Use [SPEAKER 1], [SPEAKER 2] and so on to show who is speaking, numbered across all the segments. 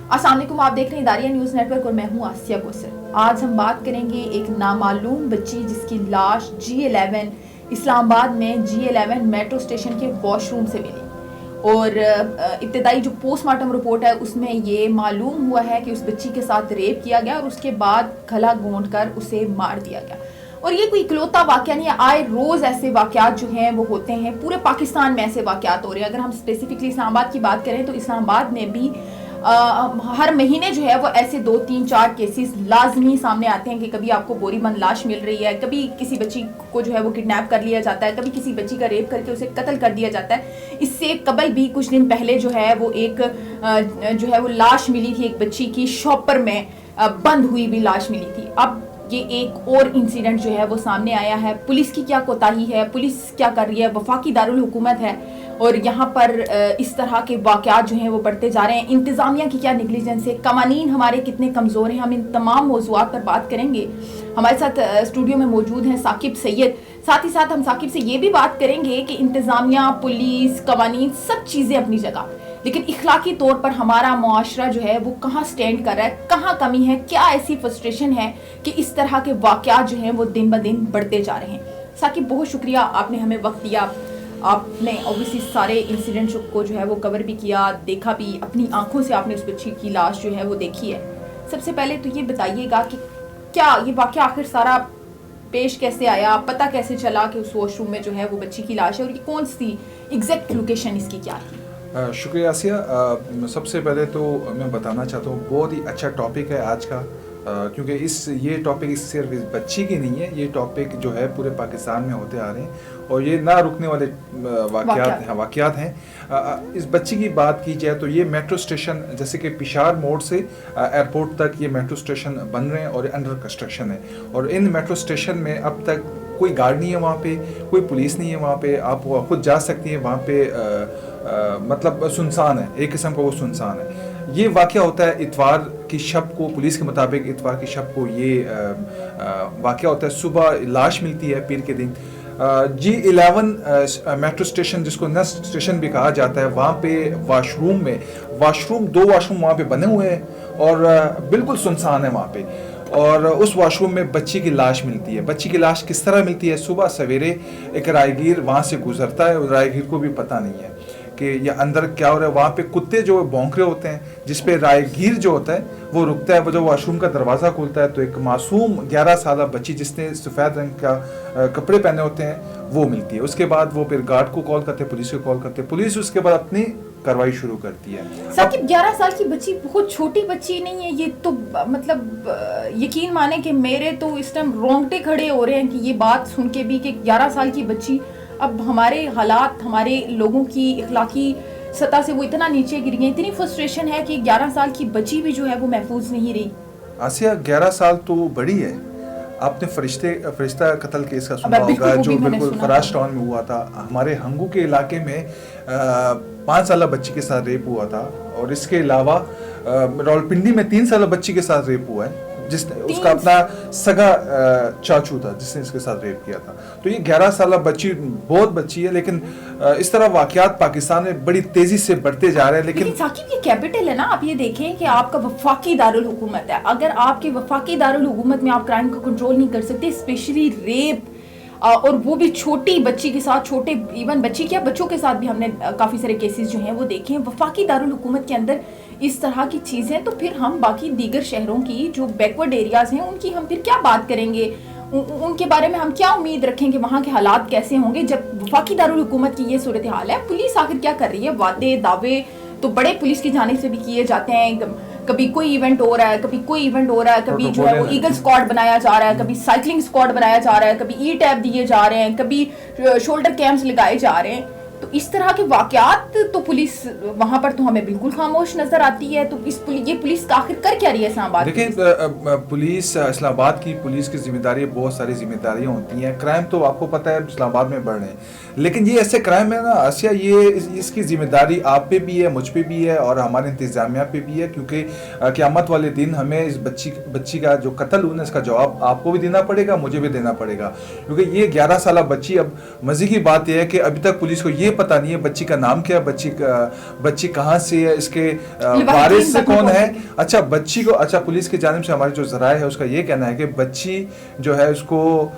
[SPEAKER 1] السلام علیکم، آپ دیکھ رہے ہیں اداریہ نیوز نیٹ ورک اور میں ہوں آسیہ کوثر۔ آج ہم بات کریں گے ایک نامعلوم بچی جس کی لاش G11 اسلام آباد میں G11 میٹرو اسٹیشن کے واش روم سے ملی، اور ابتدائی جو پوسٹ مارٹم رپورٹ ہے اس میں یہ معلوم ہوا ہے کہ اس بچی کے ساتھ ریپ کیا گیا اور اس کے بعد گلا گھونٹ کر اسے مار دیا گیا۔ اور یہ کوئی اکلوتا واقعہ نہیں ہے، آئے روز ایسے واقعات جو ہیں وہ ہوتے ہیں، پورے پاکستان میں ایسے واقعات ہو رہے ہیں۔ اگر ہم اسپیسیفکلی اسلام آباد کی بات کریں تو اسلام آباد میں بھی ہر مہینے جو ہے وہ ایسے 2-3-4 کیسز لازمی سامنے آتے ہیں کہ کبھی آپ کو بوری بند لاش مل رہی ہے، کبھی کسی بچی کو جو ہے وہ کڈنیپ کر لیا جاتا ہے، کبھی کسی بچی کا ریپ کر کے اسے قتل کر دیا جاتا ہے۔ اس سے قبل بھی کچھ دن پہلے جو ہے وہ ایک جو ہے وہ لاش ملی تھی، ایک بچی کی شاپر میں بند ہوئی بھی لاش ملی تھی۔ اب یہ ایک اور انسیڈنٹ جو ہے وہ سامنے آیا ہے۔ پولیس کی کیا کوتاہی ہے، پولیس کیا کر رہی ہے، وفاقی دارالحکومت ہے اور یہاں پر اس طرح کے واقعات جو ہیں وہ بڑھتے جا رہے ہیں۔ انتظامیہ کی کیا نیگلیجنس ہے، قوانین ہمارے کتنے کمزور ہیں، ہم ان تمام موضوعات پر بات کریں گے۔ ہمارے ساتھ اسٹوڈیو میں موجود ہیں ثاقب سید، ساتھ ہی ساتھ ہم ثاقب سے یہ بھی بات کریں گے کہ انتظامیہ، پولیس، قوانین سب چیزیں اپنی جگہ، لیکن اخلاقی طور پر ہمارا معاشرہ جو ہے وہ کہاں سٹینڈ کر رہا ہے، کہاں کمی ہے، کیا ایسی فرسٹریشن ہے کہ اس طرح کے واقعات جو ہیں وہ دن بدن بڑھتے جا رہے ہیں۔ ثاقب بہت شکریہ، آپ نے ہمیں وقت دیا، آپ نے اوبیسلی سارے انسیڈنٹ کو جو ہے وہ کور بھی کیا، دیکھا بھی، اپنی آنکھوں سے آپ نے اس بچی کی لاش جو ہے وہ دیکھی ہے۔ سب سے پہلے تو یہ بتائیے گا کہ کیا یہ واقعہ آخر سارا پیش کیسے آیا، پتہ کیسے چلا کہ اس واش روم میں جو ہے وہ بچی کی لاش ہے، اور یہ کون سی ایگزیکٹ لوکیشن اس کی کیا تھی؟
[SPEAKER 2] شکریہ آسیہ۔ سب سے پہلے تو میں بتانا چاہتا ہوں بہت ہی اچھا ٹاپک ہے آج کا، کیونکہ یہ ٹاپک صرف اس بچی کی نہیں ہے، یہ ٹاپک جو ہے پورے پاکستان میں ہوتے آ رہے ہیں اور یہ نہ رکنے والے واقعات ہیں۔ اس بچی کی بات کی جائے تو یہ میٹرو اسٹیشن، جیسے کہ پشاور موڑ سے ایئرپورٹ تک یہ میٹرو اسٹیشن بن رہے ہیں اور انڈر کنسٹرکشن ہے، اور ان میٹرو اسٹیشن میں اب تک کوئی گارڈ نہیں ہے، وہاں پہ کوئی پولیس نہیں ہے، وہاں پہ آپ خود جا سکتی ہیں، وہاں پہ مطلب سنسان ہے، ایک قسم کا وہ سنسان ہے۔ یہ واقعہ ہوتا ہے اتوار کی شب کو، پولیس کے مطابق اتوار کی شب کو یہ واقعہ ہوتا ہے، صبح لاش ملتی ہے پیر کے دن۔ G11 میٹرو اسٹیشن، جس کو نسٹ اسٹیشن بھی کہا جاتا ہے، وہاں پہ دو واش روم وہاں پہ بنے ہوئے ہیں اور بالکل سنسان ہے وہاں پہ، اور اس واش روم میں بچی کی لاش ملتی ہے۔ بچی کی لاش کس طرح ملتی ہے؟ صبح سویرے ایک راہگیر وہاں سے گزرتا ہے اور راہگیر کو بھی پتہ نہیں ہے کہ یہ اندر کیا ہو رہا ہے۔ وہاں پہ کتے جو بھونک رہے ہوتے ہیں، جس پہ راہگیر جو ہوتا ہے وہ رکتا ہے، وہ جو واش روم کا دروازہ کھولتا ہے تو ایک معصوم 11 سالہ بچی جس نے سفید رنگ کا کپڑے پہنے ہوتے ہیں وہ ملتی ہے۔ اس کے بعد وہ پھر گارڈ کو کال کرتے ہیں، پولیس کو کال کرتے ہیں، پولیس اس کے بعد اپنی کارروائی شروع کرتی ہے۔
[SPEAKER 1] ثاقب 11 سال کی بچی بہت چھوٹی بچی نہیں ہے، یہ تو مطلب یقین مانیں کہ میرے تو اس ٹائم رونگٹے کھڑے ہو رہے ہیں کہ یہ بات سن کے بھی کہ 11 سال کی بچی، اب ہمارے حالات، ہمارے لوگوں کی اخلاقی سطح سے وہ اتنا نیچے گر گئے، اتنی فرسٹریشن ہے کہ 11 سال کی بچی بھی جو ہے وہ محفوظ نہیں رہی۔
[SPEAKER 2] آسیہ 11 سال تو بڑی ہے۔ آپ نے فرشتہ قتل کیس کا سنا ہوگا جو بالکل فراش ٹاؤن میں ہوا تھا۔ ہمارے ہنگو کے علاقے میں 5 سالہ بچی کے ساتھ ریپ ہوا تھا، اور اس کے علاوہ راولپنڈی میں 3 سالہ بچی کے ساتھ ریپ ہوا ہے، جس نے اس کا اپنا سگا چاچو تھا جس نے اس کے ساتھ ریپ کیا تھا۔ تو یہ 11 سالہ بچی بہت بچی ہے، لیکن اس طرح واقعات پاکستان میں بڑی تیزی سے بڑھتے جا رہے ہیں۔ لیکن
[SPEAKER 1] ثاقب یہ کیپٹل ہے نا، آپ یہ دیکھیں کہ آپ کا وفاقی دارالحکومت ہے، اگر آپ کے وفاقی دارالحکومت میں آپ کرائم کو کنٹرول نہیں کر سکتے، اسپیشلی ریپ، اور وہ بھی چھوٹی بچی کے ساتھ، چھوٹے ایون بچی کیا بچوں کے ساتھ بھی ہم نے کافی سارے کیسز جو ہیں وہ دیکھے ہیں وفاقی دارالحکومت کے اندر اس طرح کی چیزیں، تو پھر ہم باقی دیگر شہروں کی جو بیکورڈ ایریاز ہیں ان کی ہم پھر کیا بات کریں گے، ان کے بارے میں ہم کیا امید رکھیں کہ وہاں کے حالات کیسے ہوں گے جب وفاقی دارالحکومت کی یہ صورتحال ہے۔ پولیس آخر کیا کر رہی ہے؟ وعدے دعوے تو بڑے پولیس کی جانب سے بھی کیے جاتے ہیں، کبھی کوئی ایونٹ ہو رہا ہے، کبھی کوئی ایونٹ ہو رہا ہے، کبھی جو ہے وہ ایگل اسکواڈ بنایا جا رہا ہے، کبھی سائیکلنگ اسکواڈ بنایا جا رہا ہے، کبھی ای ٹیب دیے جا رہے ہیں، کبھی شولڈر کیمپس لگائے جا رہے ہیں۔ تو اس طرح کے واقعات تو پولیس وہاں پر تو ہمیں بالکل خاموش نظر آتی ہے۔ تو یہ پولیس آخر کر کیا رہی ہے اسلام آباد؟
[SPEAKER 2] دیکھیں، پولیس اسلام آباد کی پولیس کی ذمہ داری، بہت ساری ذمہ داریاں ہوتی ہیں۔ کرائم تو آپ کو پتہ ہے اسلام آباد میں بڑھ رہے ہیں، لیکن یہ ایسے کرائم ہے نا آسیہ، یہ اس کی ذمہ داری آپ پہ بھی ہے، مجھ پہ بھی ہے اور ہمارے انتظامیہ پہ بھی ہے، کیونکہ قیامت والے دن ہمیں اس بچی کا جو قتل ہوا اس کا جواب آپ کو بھی دینا پڑے گا، مجھے بھی دینا پڑے گا، کیونکہ یہ 11 سالہ بچی، اب مزے کی بات یہ ہے کہ ابھی تک پولیس کو یہ یہ پتہ نہیں ہے بچی کا نام کیا، بچی کہاں سے ہے، اس کے وارث سے کون ہے. اچھا بچی کو، اچھا پولیس کی جانب سے ہمارے جو ذرائع ہے اس کا یہ کہنا ہے کہ بچی جو ہے اس کو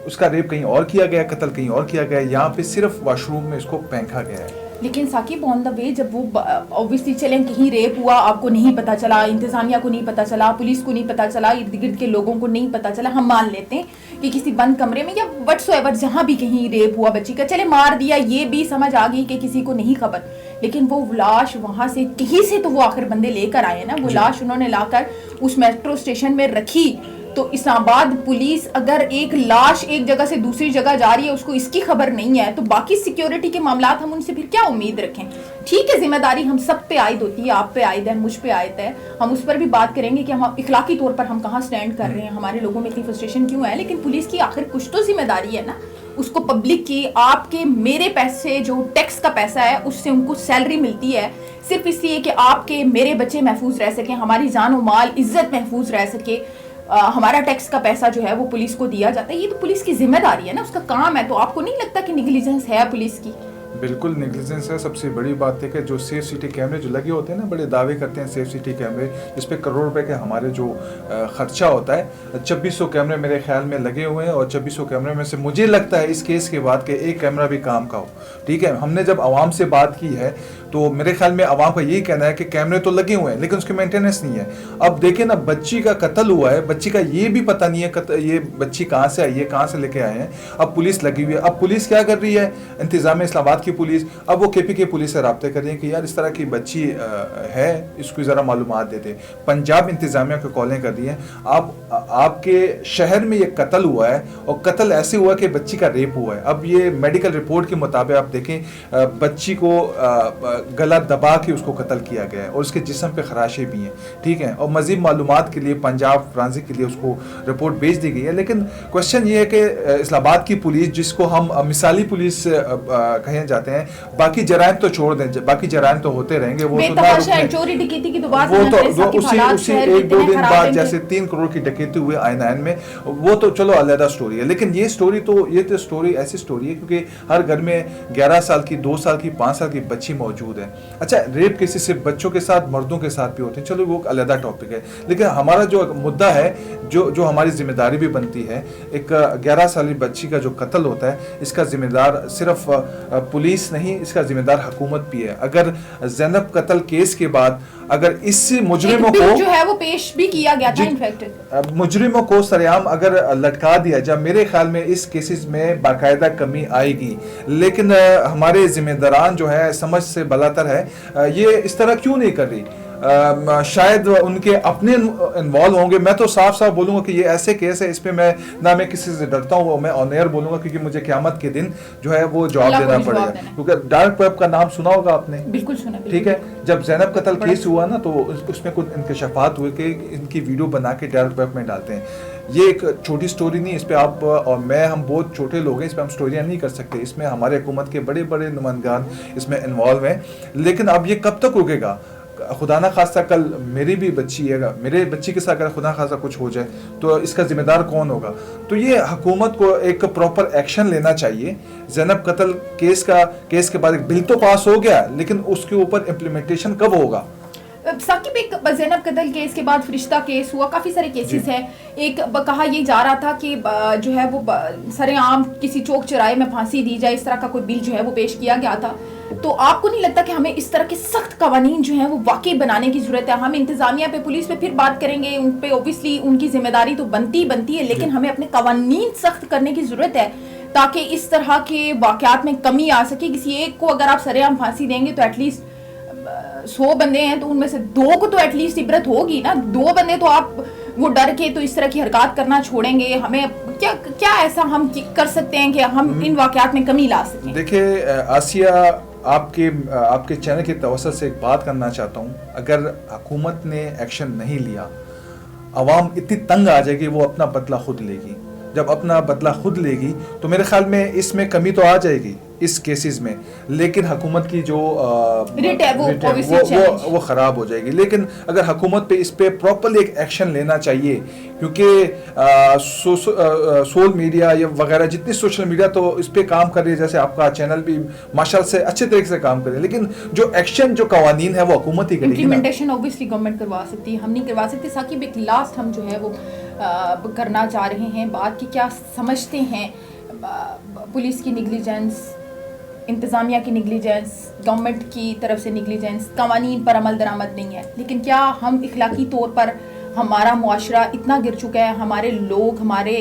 [SPEAKER 2] اس کا ریپ کہیں اور کیا گیا، قتل کہیں اور کیا گیا، یہاں پہ صرف واش روم میں اس کو پھینکا گیا ہے.
[SPEAKER 1] لیکن ثاقب آن دا وے جب وہ اوبیسلی چلیں کہیں ریپ ہوا، آپ کو نہیں پتا چلا، انتظامیہ کو نہیں پتا چلا، پولیس کو نہیں پتا چلا، ارد گرد کے لوگوں کو نہیں پتا چلا، ہم مان لیتے ہیں کہ کسی بند کمرے میں یا وٹس ایور جہاں بھی کہیں ریپ ہوا بچی کا، چلے مار دیا، یہ بھی سمجھ آ گئی کہ کسی کو نہیں خبر. لیکن وہ لاش وہاں سے کہیں سے تو وہ آخر بندے لے کر آئے نا، وہ لاش انہوں نے لا کر اس میٹرو اسٹیشن میں رکھی. تو اسلام آباد پولیس اگر ایک لاش ایک جگہ سے دوسری جگہ جا رہی ہے اس کو اس کی خبر نہیں ہے، تو باقی سیکیورٹی کے معاملات ہم ان سے پھر کیا امید رکھیں؟ ٹھیک ہے ذمہ داری ہم سب پہ عائد ہوتی ہے، آپ پہ عائد ہے، مجھ پہ عائد ہے، ہم اس پر بھی بات کریں گے کہ ہم اخلاقی طور پر ہم کہاں سٹینڈ کر رہے ہیں، ہمارے لوگوں میں اتنی فرسٹریشن کیوں ہے. لیکن پولیس کی آخر کچھ تو ذمہ داری ہے نا، اس کو پبلک کی، آپ کے میرے پیسے جو ٹیکس کا پیسہ ہے اس سے ان کو سیلری ملتی ہے صرف اس لیے کہ آپ کے میرے بچے محفوظ رہ سکیں، ہماری جان و مال عزت محفوظ رہ سکے. ہمارا ٹیکس کا پیسہ جو ہے وہ پولیس کو دیا جاتا ہے، یہ تو پولیس کی ذمہ داری ہے نا، اس کا کام ہے. تو آپ کو نہیں لگتا کہ نیگلیجنس ہے پولیس کی؟
[SPEAKER 2] بالکل نیگلیجنس ہے. سب سے بڑی بات ہے کہ جو سیف سٹی کیمرے جو لگے ہوتے ہیں نا، بڑے دعوے کرتے ہیں سیف سٹی کیمرے جس پہ کروڑ روپے کے ہمارے جو خرچہ ہوتا ہے، 2600 کیمرے میرے خیال میں لگے ہوئے ہیں، اور 2600 کیمرے میں سے مجھے لگتا ہے اس کیس کے بعد کہ ایک کیمرہ بھی کام کا ہو. ٹھیک ہے، ہم نے جب عوام سے بات کی ہے تو میرے خیال میں عوام کا یہی کہنا ہے کہ کیمرے تو لگے ہوئے ہیں لیکن اس کی مینٹیننس نہیں ہے. اب دیکھیں نا، بچی کا قتل ہوا ہے، بچی کا یہ بھی پتہ نہیں ہے یہ بچی کہاں سے آئی ہے، کہاں سے لے کے آئے ہیں. اب پولیس لگی ہوئی ہے. اب پولیس کیا کر رہی ہے؟ انتظامیہ اسلام آباد کی پولیس اب وہ کے پی کے پولیس سے رابطے کر رہی ہیں کہ یار اس طرح کی بچی ہے، اس کو ذرا معلومات دیتے. پنجاب انتظامیہ کو کالیں کر دی ہیں، آپ کے شہر میں یہ قتل ہوا ہے اور قتل ایسے ہوا کہ بچی کا ریپ ہوا ہے. اب یہ میڈیکل رپورٹ کے مطابق آپ دیکھیں بچی کو گلا دبا کے اس کو قتل کیا گیا ہے اور اس کے جسم پہ خراشیں بھی ہیں. ٹھیک ہے، اور مزید معلومات کے لیے پنجاب فرانزک کے لیے اس کو رپورٹ بھیج دی گئی ہے. لیکن کوشچن یہ ہے کہ اسلام آباد کی پولیس جس کو ہم مثالی پولیس کہے جاتے ہیں، باقی جرائم تو چھوڑ دیں، باقی جرائم تو ہوتے رہیں گے، وہ تو
[SPEAKER 1] چوری ڈکیتی کی تو بات
[SPEAKER 2] اسی 1-2 دن بعد جیسے 3 کروڑ کی ڈکیتی ہوئے آئین میں، وہ تو چلو علیحدہ سٹوری ہے. لیکن یہ سٹوری ایسی سٹوری ہے کیونکہ ہر گھر میں 11 سال کی، 2 سال کی، 5 سال کی بچی موجود ہے. اچھا ریپ کیسز صرف بچوں کے ساتھ، مردوں کے ساتھ بھی ہوتے ہیں، چلو وہ علیحدہ ٹاپک ہے. لیکن ہمارا جو مدعا ہے، جو ہماری ذمہ داری بھی بنتی ہے، ایک 11 سالی بچی کا جو قتل ہوتا ہے اس کا ذمہ دار صرف پولیس نہیں، اس کا ذمہ دار حکومت بھی ہے. اگر زینب قتل کیس کے بعد اگر اس مجرموں کو
[SPEAKER 1] جو ہے وہ پیش بھی کیا گیا تھا، انفیکٹ
[SPEAKER 2] مجرموں کو سریعام اگر لٹکا دیا جائے، میرے خیال میں اس کیسز میں باقاعدہ کمی آئے گی. لیکن ہمارے ذمہ داران جو ہے سمجھ سے بلاتر ہے، یہ اس طرح کیوں نہیں کر رہی؟ شاید ان کے اپنے انوالو ہوں گے. میں تو صاف صاف بولوں گا کہ یہ ایسے کیس ہے، اس پہ میں کسی سے ڈرتا ہوں، میں آن ایئر بولوں گا کیونکہ مجھے قیامت کے دن جو ہے وہ جواب دینا پڑے گا. کیونکہ ڈارک ویب کا نام سنا ہوگا آپ نے؟
[SPEAKER 1] بالکل سنا.
[SPEAKER 2] ٹھیک ہے، جب زینب قتل کیس ہوا نا تو اس میں کچھ انکشافات ہوئے کہ ان کی ویڈیو بنا کے ڈارک ویب میں ڈالتے ہیں. یہ ایک چھوٹی سٹوری نہیں، اس پہ آپ اور میں، ہم بہت چھوٹے لوگ ہیں، اس پہ ہم سٹوریاں نہیں کر سکتے. اس میں ہمارے حکومت کے بڑے بڑے نمائندگان اس میں انوالو ہیں. لیکن اب یہ کب تک رکے گا؟ خدا نہ خواستہ کل میری بھی بچی ہے، میرے بچی کے ساتھ اگر خدا نہ خواستہ کچھ ہو جائے تو اس کا ذمہ دار کون ہوگا؟ تو یہ حکومت کو ایک پراپر ایکشن لینا چاہیے. زینب قتل کیس کے بعد ایک بل تو پاس ہو گیا، لیکن اس کے اوپر امپلیمنٹیشن کب ہوگا؟
[SPEAKER 1] ثاقب، ایک زینب قتل کیس کے بعد فرشتہ کیس ہوا، کافی سارے کیسز ہیں. ایک کہا یہ جا رہا تھا کہ جو ہے وہ سرے عام کسی چوک چوراہے میں پھانسی دی جائے، اس طرح کا کوئی بل جو ہے وہ پیش کیا گیا تھا. تو آپ کو نہیں لگتا کہ ہمیں اس طرح کے سخت قوانین جو ہیں وہ واقعی بنانے کی ضرورت ہے؟ ہم انتظامیہ پہ، پولیس پہ پھر بات کریں گے، ان پہ اوبیسلی ان کی ذمہ داری تو بنتی ہے، لیکن ہمیں اپنے قوانین سخت کرنے کی ضرورت ہے تاکہ اس طرح کے واقعات میں کمی آ سکے. کسی ایک کو اگر آپ سرے عام پھانسی دیں گے تو ایٹ لیسٹ 100 بندے ہیں تو ان میں سے 2 کو تو ایٹ لیسٹ عبرت ہوگی نا. 2 بندے تو آپ وہ ڈر کے تو اس طرح کی حرکات کرنا چھوڑیں گے. ہمیں کیا ایسا ہم کر سکتے ہیں کہ ہم ان واقعات میں کمی لا سکیں؟
[SPEAKER 2] دیکھیں آسیہ، آپ کے چینل کے توسط سے ایک بات کرنا چاہتا ہوں. اگر حکومت نے ایکشن نہیں لیا، عوام اتنی تنگ آ جائے گی وہ اپنا بدلہ خود لے گی. جب اپنا بدلہ خود لے گی تو میرے خیال میں اس میں کمی تو آ جائے گی اس کیسز میں, لیکن حکومت کی جو
[SPEAKER 1] ریٹ ہے
[SPEAKER 2] وہ خراب ہو جائے گی. لیکن اگر حکومت پہ اس پہ پراپرلی ایک ایکشن لینا چاہیے, کیونکہ سول میڈیا یا وغیرہ جتنی سوشل میڈیا تو اس پہ کام کر رہی ہے, جیسے آپ کا چینل بھی ماشاءاللہ سے اچھے طریقے سے کام کر رہے ہیں, لیکن جو ایکشن جو قوانین ہے وہ حکومت ہی کرے گی.
[SPEAKER 1] امپلیمنٹیشن اوبویسلی گورنمنٹ کروا سکتی ہے, ہم نہیں کروا سکتے. ثاقب ایک لاسٹ ہم جو ہے وہ کرنا چاہ رہے ہیں بات کہ کیا سمجھتے ہیں پولیس کی نیگلیجنس, انتظامیہ کی نیگلیجنس, گورنمنٹ کی طرف سے نیگلیجنس, قوانین پر عمل درآمد نہیں ہے, لیکن کیا ہم اخلاقی طور پر ہمارا معاشرہ اتنا گر چکا ہے, ہمارے لوگ, ہمارے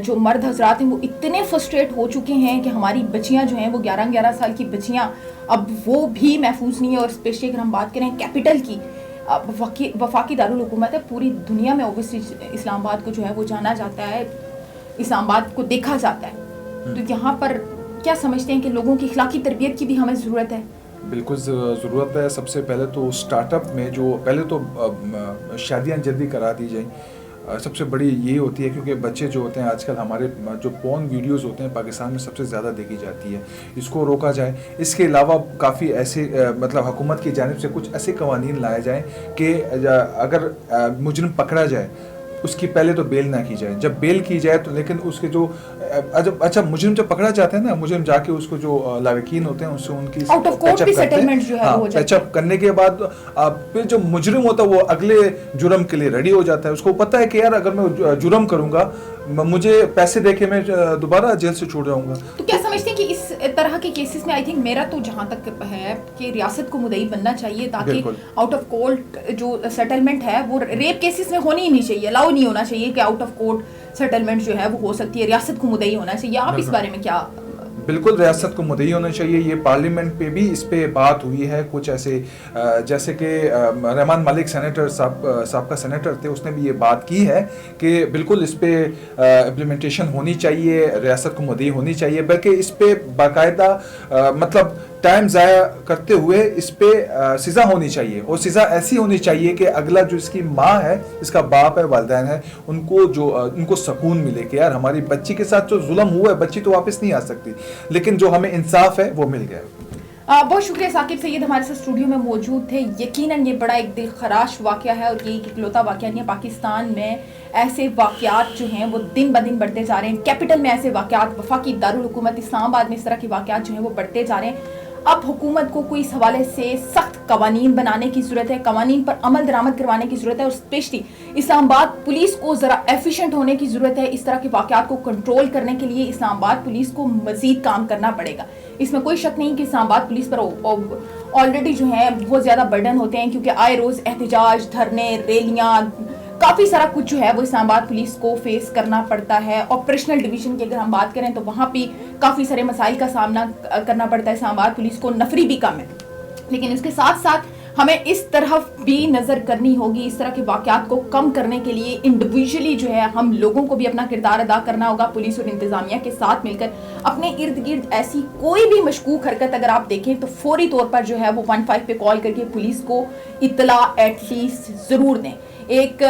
[SPEAKER 1] جو مرد حضرات ہیں وہ اتنے فرسٹریٹ ہو چکے ہیں کہ ہماری بچیاں جو ہیں وہ 11 سال کی بچیاں اب وہ بھی محفوظ نہیں ہے. اور اسپیشلی اگر ہم بات کریں کیپٹل کی, وفاقی دارالحکومت ہے, پوری دنیا میں اوبویسلی اسلام آباد کو جو ہے وہ جانا جاتا ہے, اسلام آباد کو دیکھا جاتا ہے. تو یہاں پر کیا سمجھتے ہیں کہ لوگوں کی اخلاقی تربیت کی بھی ہمیں ضرورت ہے؟
[SPEAKER 2] بالکل ضرورت ہے. سب سے پہلے تو اسٹارٹ اپ میں جو پہلے تو شادیاں جلدی کرا دی جائیں, سب سے بڑی یہ ہوتی ہے, کیونکہ بچے جو ہوتے ہیں آج کل ہمارے جو پورن ویڈیوز ہوتے ہیں پاکستان میں سب سے زیادہ دیکھی جاتی ہے, اس کو روکا جائے. اس کے علاوہ کافی ایسے مطلب حکومت کی جانب سے کچھ ایسے قوانین لائے جائیں کہ اگر مجرم پکڑا جائے اس کی پہلے تو بیل نہ کی جائے, جب بیل کی جائے تو لیکن اس کے جو اچھا مجرم جب پکڑا جاتا ہے نا, مجرم جا کے اس کو جو لاوکین ہوتے ہیں ان سے ان کی
[SPEAKER 1] آؤٹ آف کورٹ بھی سیٹلمنٹ جو ہے وہ
[SPEAKER 2] پیچ اپ کرنے کے بعد پھر جو مجرم ہوتا ہے وہ اگلے جرم کے لیے ریڈی ہو جاتا ہے. اس کو پتہ ہے کہ یار اگر میں جرم کروں گا مجھے پیسے دے کے میں دوبارہ جیل سے چھوٹ جاؤں گا.
[SPEAKER 1] تو کیا سمجھتے ہیں کہ اس طرح کے کیسز میں آئی تھنک میرا تو جہاں تک ہے کہ ریاست کو مدعی بننا چاہیے تاکہ آؤٹ آف کورٹ جو سیٹلمنٹ ہے وہ ریپ کیسز میں ہونی ہی نہیں چاہیے, الاؤ نہیں ہونا چاہیے کہ آؤٹ آف کورٹ سیٹلمنٹ جو ہے وہ ہو سکتی ہے, ریاست کو مدعی ہونا چاہیے. آپ اس بارے میں کیا؟
[SPEAKER 2] بالکل ریاست کو مدعی ہونا چاہیے. یہ پارلیمنٹ پہ بھی اس پہ بات ہوئی ہے, کچھ ایسے جیسے کہ رحمان مالک سینیٹر صاحب کا سینیٹر تھے, اس نے بھی یہ بات کی ہے کہ بالکل اس پہ امپلیمنٹیشن ہونی چاہیے, ریاست کو مدعی ہونی چاہیے, بلکہ اس پہ باقاعدہ مطلب ٹائم ضائع کرتے ہوئے اس پہ سزا ہونی چاہیے, اور سزا ایسی ہونی چاہیے کہ اگلا جو اس کی ماں ہے, اس کا باپ ہے, والدین ہے, ان کو سکون ملے کہ یار ہماری بچی کے ساتھ جو ظلم ہوا ہے, بچی تو واپس نہیں آ سکتی, لیکن جو ہمیں انصاف ہے وہ مل گیا.
[SPEAKER 1] بہت شکریہ ثاقب سید ہمارے ساتھ اسٹوڈیو میں موجود تھے. یقیناً یہ بڑا ایک دل خراش واقعہ ہے, اور یہ ایک اکلوتا واقعہ نہیں ہے. پاکستان میں ایسے واقعات جو ہیں وہ دن بدن بڑھتے جا رہے ہیں. کیپٹل میں ایسے واقعات, وفاقی دارالحکومت اسلام آباد میں اس طرح کے واقعات جو ہیں وہ بڑھتے جا رہے ہیں. اب حکومت کو کوئی اس حوالے سے سخت قوانین بنانے کی ضرورت ہے, قوانین پر عمل درآمد کروانے کی ضرورت ہے, اور اسپیشلی اسلام آباد پولیس کو ذرا ایفیشینٹ ہونے کی ضرورت ہے. اس طرح کے واقعات کو کنٹرول کرنے کے لیے اسلام آباد پولیس کو مزید کام کرنا پڑے گا. اس میں کوئی شک نہیں کہ اسلام آباد پولیس پر آلریڈی جو ہے بہت زیادہ برڈن ہوتے ہیں, کیونکہ آئے روز احتجاج, دھرنے, ریلیاں, کافی سارا کچھ جو ہے وہ اسلام آباد پولیس کو فیس کرنا پڑتا ہے. آپریشنل ڈویژن کی اگر ہم بات کریں تو وہاں بھی کافی سارے مسائل کا سامنا کرنا پڑتا ہے اسلام آباد پولیس کو. نفری بھی کم ہے, لیکن اس کے ساتھ ساتھ ہمیں اس طرف بھی نظر کرنی ہوگی. اس طرح کے واقعات کو کم کرنے کے لیے انڈیویجولی جو ہے ہم لوگوں کو بھی اپنا کردار ادا کرنا ہوگا. پولیس اور انتظامیہ کے ساتھ مل کر اپنے ارد گرد ایسی کوئی بھی مشکوک حرکت اگر آپ دیکھیں تو فوری طور پر جو ہے وہ 15 پہ کال کر کے پولیس کو اطلاع ایٹ لیسٹ ضرور دیں. ایک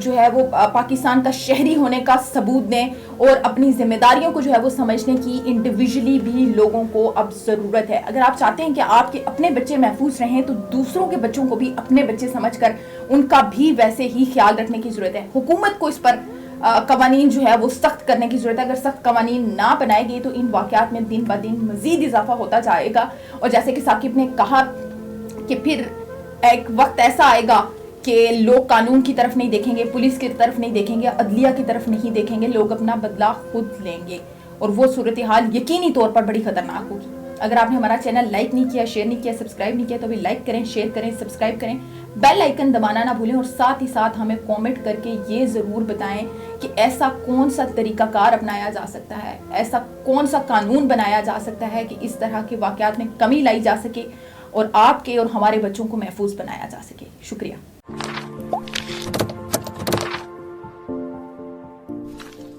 [SPEAKER 1] جو ہے وہ پاکستان کا شہری ہونے کا ثبوت دیں, اور اپنی ذمہ داریوں کو جو ہے وہ سمجھنے کی انڈیویجولی بھی لوگوں کو اب ضرورت ہے. اگر آپ چاہتے ہیں کہ آپ کے اپنے بچے محفوظ رہیں تو دوسروں کے بچوں کو بھی اپنے بچے سمجھ کر ان کا بھی ویسے ہی خیال رکھنے کی ضرورت ہے. حکومت کو اس پر قوانین جو ہے وہ سخت کرنے کی ضرورت ہے. اگر سخت قوانین نہ بنائے گی تو ان واقعات میں دن بہ دن مزید اضافہ ہوتا جائے گا. اور جیسے کہ ثاقب نے کہا کہ پھر ایک وقت ایسا آئے گا کہ لوگ قانون کی طرف نہیں دیکھیں گے, پولیس کی طرف نہیں دیکھیں گے, عدلیہ کی طرف نہیں دیکھیں گے, لوگ اپنا بدلہ خود لیں گے, اور وہ صورتحال یقینی طور پر بڑی خطرناک ہوگی. اگر آپ نے ہمارا چینل لائک نہیں کیا, شیئر نہیں کیا, سبسکرائب نہیں کیا تو بھی لائک کریں, شیئر کریں, سبسکرائب کریں, بیل آئیکن دبانا نہ بھولیں, اور ساتھ ہی ساتھ ہمیں کامنٹ کر کے یہ ضرور بتائیں کہ ایسا کون سا طریقہ کار اپنایا جا سکتا ہے, ایسا کون سا قانون بنایا جا سکتا ہے کہ اس طرح کے واقعات میں کمی لائی جا سکے اور آپ کے اور ہمارے بچوں کو محفوظ بنایا جا سکے. شکریہ.